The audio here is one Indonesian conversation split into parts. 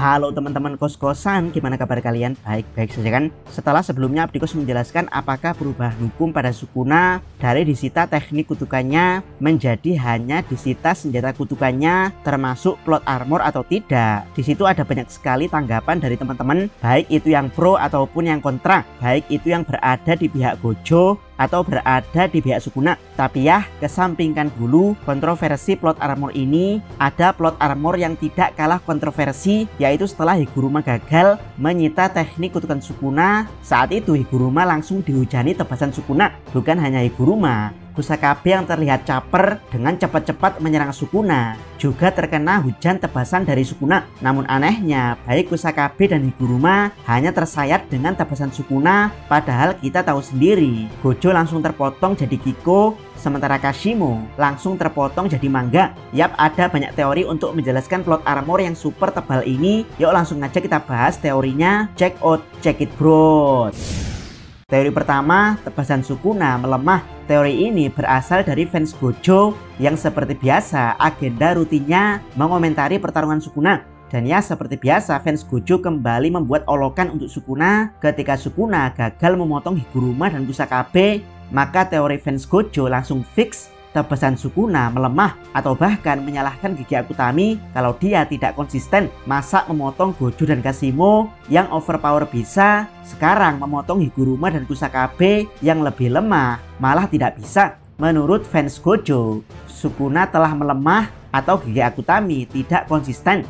Halo teman-teman kos-kosan, gimana kabar kalian? Baik-baik saja kan? Setelah sebelumnya Abdikos menjelaskan apakah perubahan hukum pada Sukuna dari disita teknik kutukannya menjadi hanya disita senjata kutukannya termasuk plot armor atau tidak. Di situ ada banyak sekali tanggapan dari teman-teman, baik itu yang pro ataupun yang kontra, baik itu yang berada di pihak Gojo atau berada di pihak Sukuna. Tapi ya, kesampingkan dulu kontroversi plot armor ini. Ada plot armor yang tidak kalah kontroversi, yaitu setelah Higuruma gagal menyita teknik kutukan Sukuna. Saat itu Higuruma langsung dihujani tebasan Sukuna. Bukan hanya Higuruma, Kusakabe yang terlihat caper dengan cepat-cepat menyerang Sukuna juga terkena hujan tebasan dari Sukuna. Namun anehnya, baik Kusakabe dan Higuruma hanya tersayat dengan tebasan Sukuna, padahal kita tahu sendiri Gojo langsung terpotong jadi Kiko, sementara Kashimo langsung terpotong jadi mangga. Yap, ada banyak teori untuk menjelaskan plot armor yang super tebal ini. Yuk langsung aja kita bahas teorinya. Check out, check it bro. Teori pertama, tebasan Sukuna melemah. Teori ini berasal dari fans Gojo yang seperti biasa agenda rutinnya mengomentari pertarungan Sukuna. Dan ya, seperti biasa fans Gojo kembali membuat olokan untuk Sukuna ketika Sukuna gagal memotong Higuruma dan Kusakabe. Maka teori fans Gojo langsung fix tebasan Sukuna melemah, atau bahkan menyalahkan Gege Akutami kalau dia tidak konsisten. Masa memotong Gojo dan Kashimo yang overpower bisa, sekarang memotong Higuruma dan Kusakabe yang lebih lemah malah tidak bisa. Menurut fans Gojo, Sukuna telah melemah atau Gege Akutami tidak konsisten.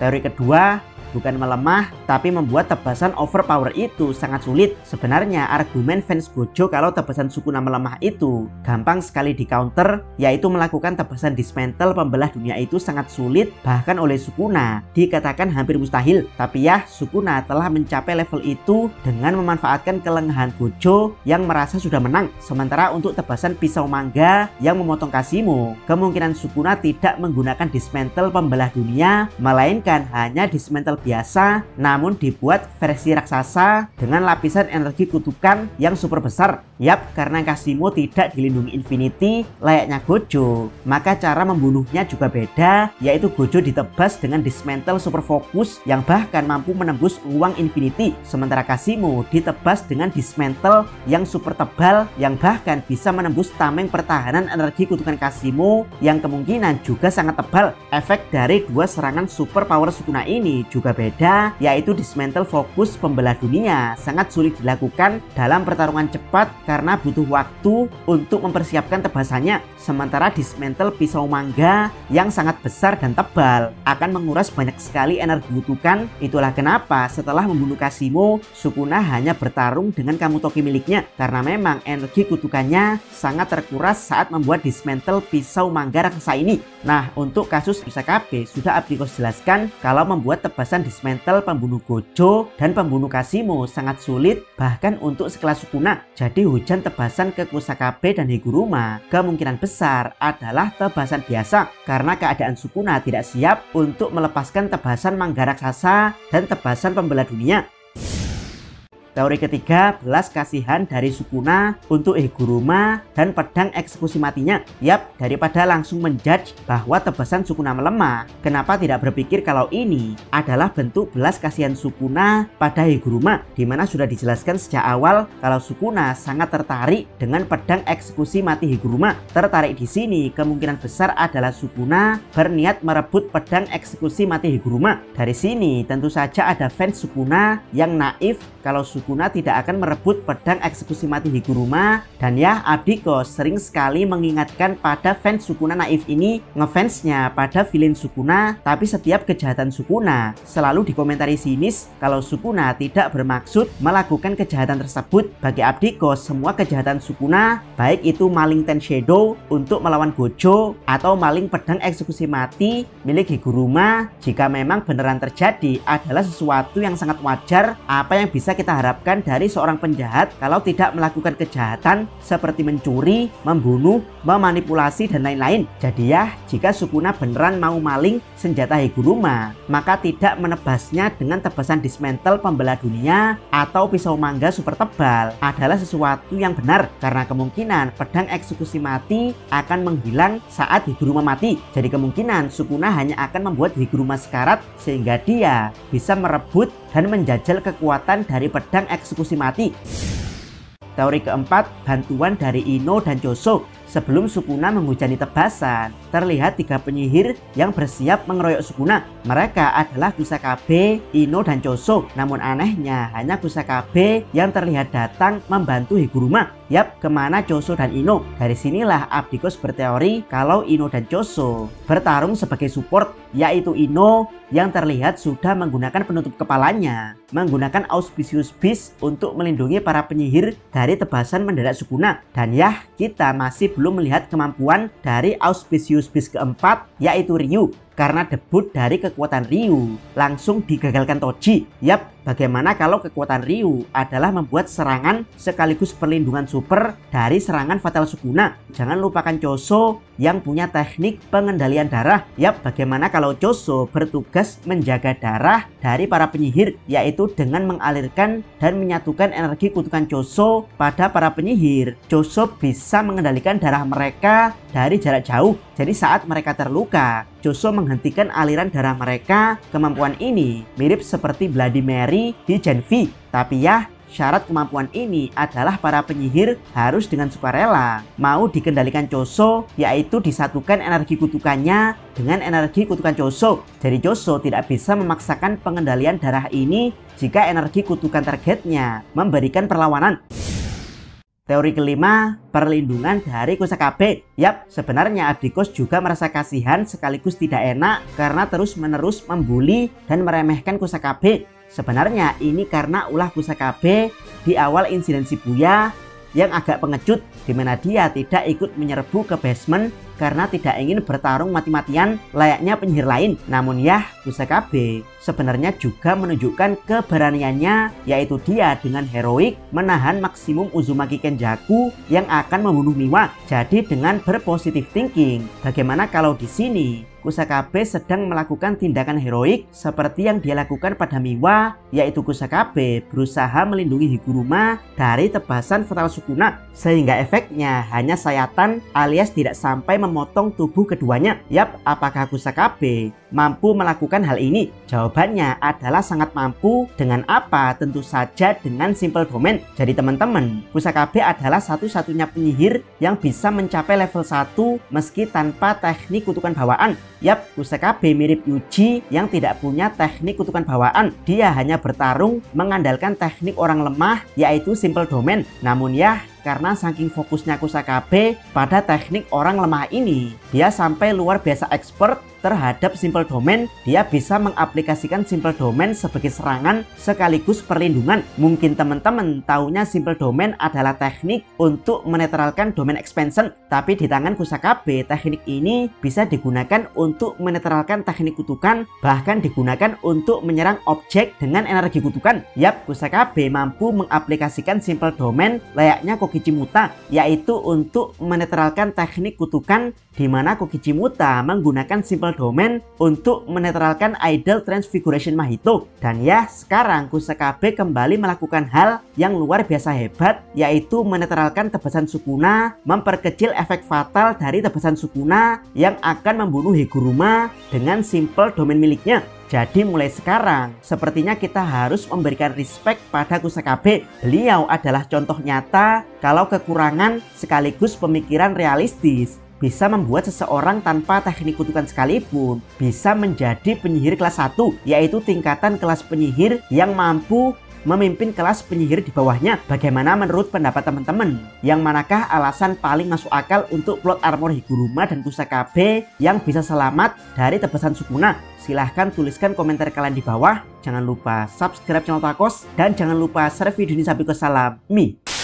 Teori kedua, bukan melemah, tapi membuat tebasan overpower itu sangat sulit. Sebenarnya argumen fans Gojo kalau tebasan Sukuna melemah itu gampang sekali di counter, yaitu melakukan tebasan dismantle pembelah dunia itu sangat sulit, bahkan oleh Sukuna dikatakan hampir mustahil. Tapi ya, Sukuna telah mencapai level itu dengan memanfaatkan kelengahan Gojo yang merasa sudah menang. Sementara untuk tebasan pisau mangga yang memotong Kashimo, kemungkinan Sukuna tidak menggunakan dismantle pembelah dunia, melainkan hanya dismantle biasa, namun dibuat versi raksasa dengan lapisan energi kutukan yang super besar. Yap, karena Kashimo tidak dilindungi Infinity layaknya Gojo, maka cara membunuhnya juga beda, yaitu Gojo ditebas dengan dismantle super fokus yang bahkan mampu menembus ruang Infinity, sementara Kashimo ditebas dengan dismantle yang super tebal yang bahkan bisa menembus tameng pertahanan energi kutukan Kashimo yang kemungkinan juga sangat tebal. Efek dari dua serangan super power Sukuna ini juga beda, yaitu dismantle fokus pembelah dunia sangat sulit dilakukan dalam pertarungan cepat karena butuh waktu untuk mempersiapkan tebasannya, sementara dismantle pisau mangga yang sangat besar dan tebal akan menguras banyak sekali energi kutukan. Itulah kenapa setelah membunuh Kashimo, Sukuna hanya bertarung dengan Kamutoki miliknya, karena memang energi kutukannya sangat terkuras saat membuat dismantle pisau mangga raksasa ini. Nah, untuk kasus Kusakabe sudah Abdikos jelaskan kalau membuat tebasan dismantle pembunuh Gojo dan pembunuh Kashimo sangat sulit, bahkan untuk sekelas Sukuna. Jadi hujan tebasan ke Kusakabe dan Higuruma kemungkinan besar adalah tebasan biasa, karena keadaan Sukuna tidak siap untuk melepaskan tebasan mangga raksasa dan tebasan pembelah dunia. Teori ketiga, belas kasihan dari Sukuna untuk Higuruma dan pedang eksekusi matinya. Yap, daripada langsung menjudge bahwa tebasan Sukuna melemah, kenapa tidak berpikir kalau ini adalah bentuk belas kasihan Sukuna pada Higuruma, dimana sudah dijelaskan sejak awal kalau Sukuna sangat tertarik dengan pedang eksekusi mati Higuruma. Tertarik di sini kemungkinan besar adalah Sukuna berniat merebut pedang eksekusi mati Higuruma. Dari sini tentu saja ada fans Sukuna yang naif kalau Sukuna tidak akan merebut pedang eksekusi mati Higuruma. Dan ya, Abdikos sering sekali mengingatkan pada fans Sukuna naif ini ngefansnya pada villain Sukuna, tapi setiap kejahatan Sukuna selalu dikomentari sinis kalau Sukuna tidak bermaksud melakukan kejahatan tersebut. Bagi Abdikos, semua kejahatan Sukuna, baik itu maling Ten Shadow untuk melawan Gojo atau maling pedang eksekusi mati milik Higuruma, jika memang beneran terjadi adalah sesuatu yang sangat wajar. Apa yang bisa bisa kita harapkan dari seorang penjahat kalau tidak melakukan kejahatan seperti mencuri, membunuh, memanipulasi, dan lain-lain. Jadi ya, jika Sukuna beneran mau maling senjata Higuruma, maka tidak menebasnya dengan tebasan dismantle pembelah dunia atau pisau mangga super tebal adalah sesuatu yang benar, karena kemungkinan pedang eksekusi mati akan menghilang saat Higuruma mati. Jadi kemungkinan Sukuna hanya akan membuat Higuruma sekarat sehingga dia bisa merebut dan menjajal kekuatan dari pedang eksekusi mati. Teori keempat, bantuan dari Ino dan Choso. Sebelum Sukuna menghujani tebasan, terlihat 3 penyihir yang bersiap mengeroyok Sukuna. Mereka adalah Kusakabe, Ino, dan Choso. Namun anehnya hanya Kusakabe yang terlihat datang membantu Higuruma. Yap, kemana Choso dan Ino? Dari sinilah Abdikos berteori kalau Ino dan Choso bertarung sebagai support, yaitu Ino yang terlihat sudah menggunakan penutup kepalanya, menggunakan Auspicious Beast untuk melindungi para penyihir dari tebasan mendadak Sukuna. Dan ya, kita masih belum melihat kemampuan dari Auspicious Beast keempat, yaitu Ryu. Karena debut dari kekuatan Ryu langsung digagalkan Toji. Yap, bagaimana kalau kekuatan Ryu adalah membuat serangan sekaligus perlindungan super dari serangan fatal Sukuna? Jangan lupakan Choso yang punya teknik pengendalian darah. Yap, bagaimana kalau Choso bertugas menjaga darah dari para penyihir, yaitu dengan mengalirkan dan menyatukan energi kutukan Choso pada para penyihir. Choso bisa mengendalikan darah mereka dari jarak jauh. Jadi saat mereka terluka, Choso menghentikan aliran darah mereka. Kemampuan ini mirip seperti Bloody Mary di Gen V. Tapi ya, syarat kemampuan ini adalah para penyihir harus dengan sukarela mau dikendalikan Choso, yaitu disatukan energi kutukannya dengan energi kutukan Choso. Jadi Choso tidak bisa memaksakan pengendalian darah ini jika energi kutukan targetnya memberikan perlawanan. Teori kelima, perlindungan dari Kusakabe. Yap, sebenarnya Abdikos juga merasa kasihan sekaligus tidak enak karena terus-menerus membuli dan meremehkan Kusakabe. Sebenarnya ini karena ulah Kusakabe di awal insiden Shibuya yang agak pengecut, di mana dia tidak ikut menyerbu ke basement karena tidak ingin bertarung mati-matian layaknya penyihir lain. Namun ya, Kusakabe sebenarnya juga menunjukkan keberaniannya, yaitu dia dengan heroik menahan maksimum Uzumaki Kenjaku yang akan membunuh Miwa. Jadi dengan berpositif thinking, bagaimana kalau di sini Kusakabe sedang melakukan tindakan heroik seperti yang dia lakukan pada Miwa, yaitu Kusakabe berusaha melindungi Higuruma dari tebasan fatal Sukuna, sehingga efeknya hanya sayatan alias tidak sampai memotong tubuh keduanya. Yap, apakah Kusakabe mampu melakukan hal ini? Jawabannya adalah sangat mampu. Dengan apa? Tentu saja dengan Simple Domain. Jadi teman-teman, Kusakabe adalah satu-satunya penyihir yang bisa mencapai level 1 meski tanpa teknik kutukan bawaan. Yap, Kusakabe mirip Yuji yang tidak punya teknik kutukan bawaan. Dia hanya bertarung mengandalkan teknik orang lemah, yaitu Simple Domain. Namun ya, karena saking fokusnya Kusakabe pada teknik orang lemah ini, dia sampai luar biasa expert terhadap Simple Domain. Dia bisa mengaplikasikan Simple Domain sebagai serangan sekaligus perlindungan. Mungkin teman-teman taunya Simple Domain adalah teknik untuk menetralkan domain expansion, tapi di tangan Kusakabe teknik ini bisa digunakan untuk menetralkan teknik kutukan, bahkan digunakan untuk menyerang objek dengan energi kutukan. Yap, Kusakabe mampu mengaplikasikan Simple Domain layaknya Kokichimuta, yaitu untuk menetralkan teknik kutukan, di mana Kokichimuta menggunakan Simple Domain untuk menetralkan Idol Transfiguration Mahito. Dan ya, sekarang Kusakabe kembali melakukan hal yang luar biasa hebat, yaitu menetralkan tebasan Sukuna, memperkecil efek fatal dari tebasan Sukuna yang akan membunuh Higuruma dengan Simple Domain miliknya. Jadi mulai sekarang, sepertinya kita harus memberikan respect pada Kusakabe. Beliau adalah contoh nyata kalau kekurangan sekaligus pemikiran realistis bisa membuat seseorang tanpa teknik kutukan sekalipun bisa menjadi penyihir kelas 1, yaitu tingkatan kelas penyihir yang mampu memimpin kelas penyihir di bawahnya. Bagaimana menurut pendapat teman-teman? Yang manakah alasan paling masuk akal untuk plot armor Higuruma dan Kusakabe yang bisa selamat dari tebasan Sukuna? Silahkan tuliskan komentar kalian di bawah. Jangan lupa subscribe channel Takos dan jangan lupa share video ini sampai ke salam Mi.